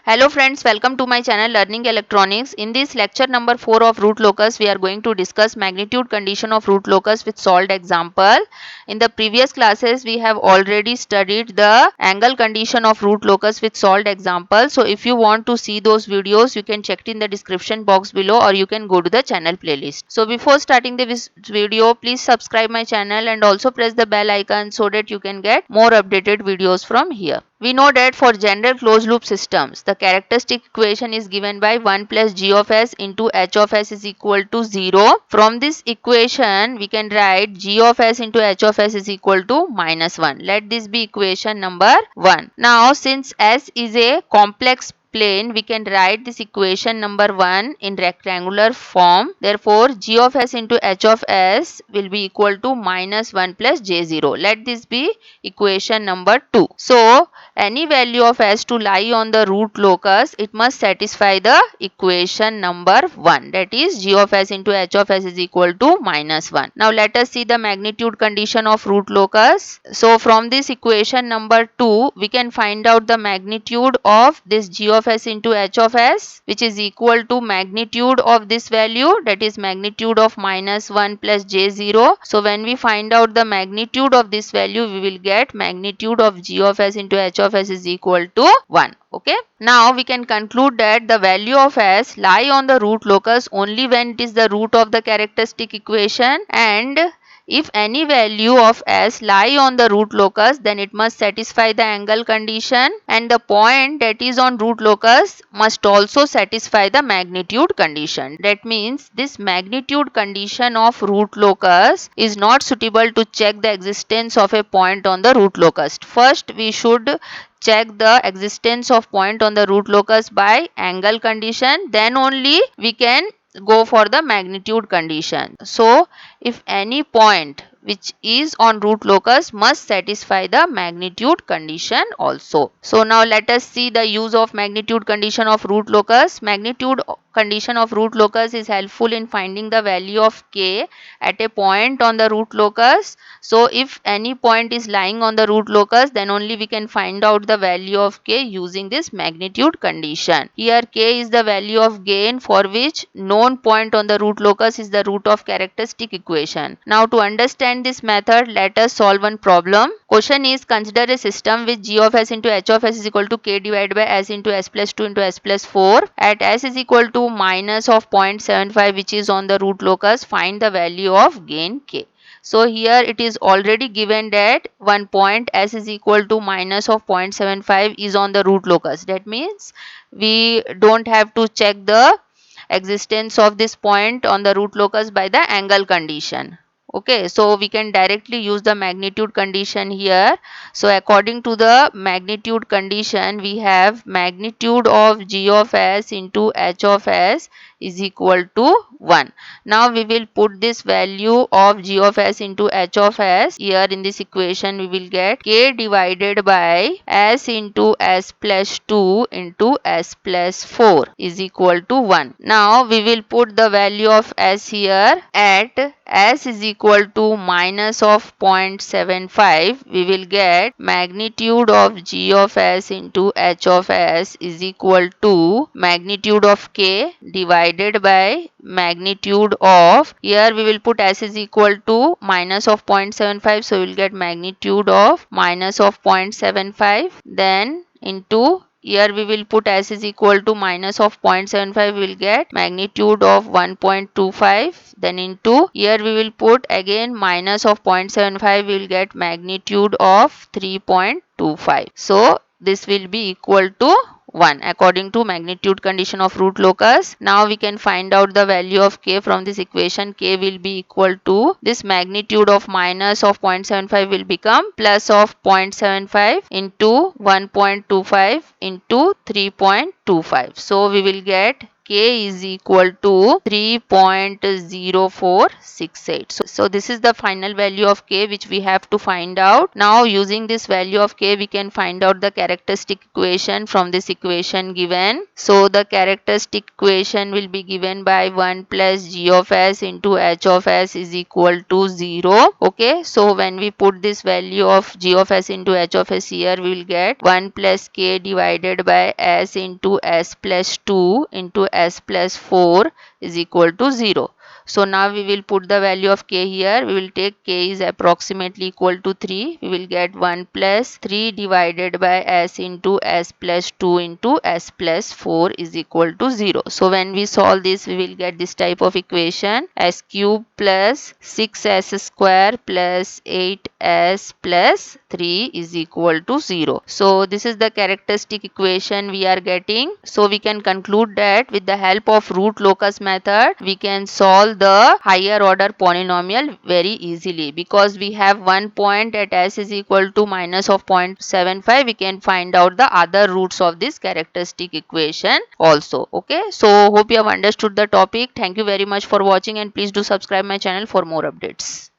Hello friends, welcome to my channel Learning Electronics. In this lecture number 4 of root locus, we are going to discuss magnitude condition of root locus with solved example. In the previous classes, we have already studied the angle condition of root locus with solved example. So if you want to see those videos, you can check it in the description box below or you can go to the channel playlist. So before starting this video, please subscribe my channel and also press the bell icon so that you can get more updated videos from here. We know that for general closed loop systems, the characteristic equation is given by 1 plus g of s into h of s is equal to 0. From this equation, we can write g of s into h of s is equal to minus 1. Let this be equation number 1. Now, since s is a complex plane, we can write this equation number 1 in rectangular form. Therefore, g of s into h of s will be equal to minus 1 plus j0. Let this be equation number 2. So, any value of s to lie on the root locus, it must satisfy the equation number 1, that is g of s into h of s is equal to minus 1. Now let us see the magnitude condition of root locus. So from this equation number 2, we can find out the magnitude of this g of s into h of s, which is equal to magnitude of this value, that is magnitude of minus 1 plus j0. So when we find out the magnitude of this value, we will get magnitude of g of s into h of s is equal to 1. Okay. Now we can conclude that the value of s lie on the root locus only when it is the root of the characteristic equation, and if any value of s lie on the root locus, then it must satisfy the angle condition, and the point that is on root locus must also satisfy the magnitude condition. That means this magnitude condition of root locus is not suitable to check the existence of a point on the root locus. First, we should check the existence of point on the root locus by angle condition, then only we can go for the magnitude condition. So if any point which is on root locus must satisfy the magnitude condition also. So now let us see the use of magnitude condition of root locus. Magnitude condition of root locus is helpful in finding the value of k at a point on the root locus. So if any point is lying on the root locus, then only we can find out the value of k using this magnitude condition. Here k is the value of gain for which known point on the root locus is the root of characteristic equation. Now to understand this method, let us solve one problem. Question is, consider a system with g of s into h of s is equal to k divided by s into s plus 2 into s plus 4. At s is equal to minus of 0.75 which is on the root locus, find the value of gain k. So here it is already given that one point s is equal to minus of 0.75 is on the root locus. That means we don't have to check the existence of this point on the root locus by the angle condition. Okay, so we can directly use the magnitude condition here. So according to the magnitude condition, we have magnitude of g of s into h of s is equal to 1. Now we will put this value of g of s into h of s here in this equation. We will get k divided by s into s plus 2 into s plus 4 is equal to 1. Now we will put the value of s here. At s is equal to minus of 0.75, we will get magnitude of g of s into h of s is equal to magnitude of k divided by magnitude of, here we will put s is equal to minus of 0.75, so we will get magnitude of minus of 0.75, then into, here we will put s is equal to minus of 0.75, we will get magnitude of 1.25, then into, here we will put again minus of 0.75, we will get magnitude of 3.25. So this will be equal to 1 according to magnitude condition of root locus. Now we can find out the value of k from this equation. K will be equal to this magnitude of minus of 0.75 will become plus of 0.75 into 1.25 into 3.25. So we will get k is equal to 3.0468. So this is the final value of k which we have to find out. Now using this value of k, we can find out the characteristic equation from this equation given. So the characteristic equation will be given by 1 plus g of s into h of s is equal to 0. Okay, so when we put this value of g of s into h of s here, we will get 1 plus k divided by s into s plus 2 into s plus 4 is equal to 0. So now we will put the value of k here. We will take k is approximately equal to 3. We will get 1 plus 3 divided by s into s plus 2 into s plus 4 is equal to 0. So when we solve this, we will get this type of equation: s cube plus 6s square plus 8s plus 3 is equal to 0. So this is the characteristic equation we are getting. So we can conclude that with the help of root locus method, we can solve the higher order polynomial very easily, because we have one point at s is equal to minus of 0.75. we can find out the other roots of this characteristic equation also. Okay, so hope you have understood the topic. Thank you very much for watching, and please do subscribe my channel for more updates.